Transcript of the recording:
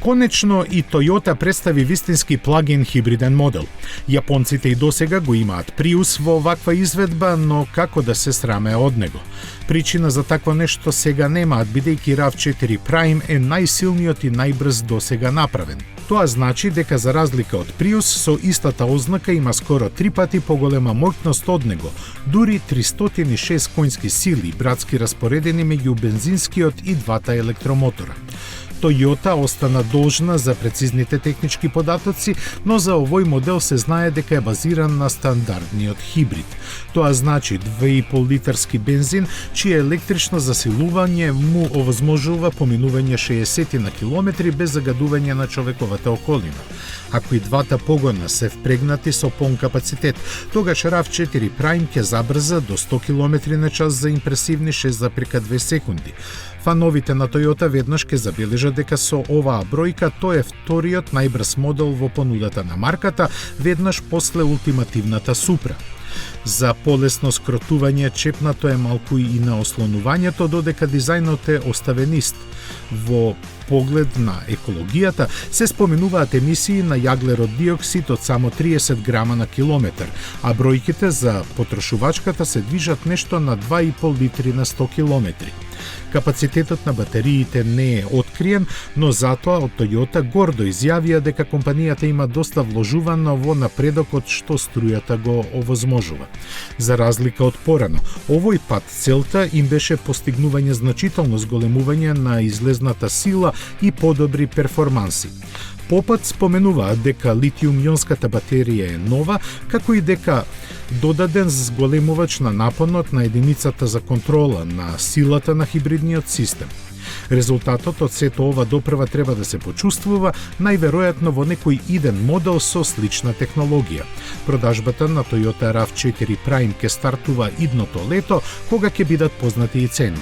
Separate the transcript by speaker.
Speaker 1: Конечно и Toyota представи вистински плагин хибриден модел. Јапонците и досега го имаат Prius во ваква изведба, но како да се сраме од него? Причина за такво нешто сега немаат, бидејќи RAV4 Prime е најсилниот и најбрз досега направен. Тоа значи дека за разлика од Prius, со истата ознака има скоро 3 пати поголема моќност од него, дури 306 конски сили, братски распоредени меѓу бензинскиот и двата електромотора. Toyota остана должна за прецизните технички податоци, но за овој модел се знае дека е базиран на стандардниот хибрид. Тоа значи 2,5 литарски бензин, чие електрично засилување му овозможува поминување 60 на километри без загадување на човековата околина. Ако и двата погона се впрегнати со полн капацитет, тогаш RAV4 Prime ќе забрза до 100 км на час за импресивни 6,2 секунди. Фановите на Toyota веднаш ќе забележат дека со оваа бројка тој е вториот најбрз модел во понудата на марката, веднаш после ултимативната Supra. За полесно скротување чепнато е малку и на ослонувањето, додека дизајнот е оставен ист. Во поглед на екологијата се споменуваат емисии на јаглерод диоксид од само 30 грама на километар, а бројките за потрошувачката се движат нешто на 2,5 литри на 100 километри. Капацитетот на батериите не е откриен, но затоа од Toyota гордо изјавија дека компанијата има доста вложувано во напредокот што струјата го овозможува. За разлика од порано, овој пат целта им беше постигнување значително зголемување на излезната сила и подобри перформанси. Попат споменуваат дека литиум-ионската батерија е нова, како и дека додаден зголемувач на напонот на единицата за контрола на силата на хибридниот систем. Резултатот од сето ова допрва треба да се почувствува најверојатно во некој иден модел со слична технологија. Продажбата на Toyota RAV4 Prime ќе стартува идното лето, кога ќе бидат познати и цени.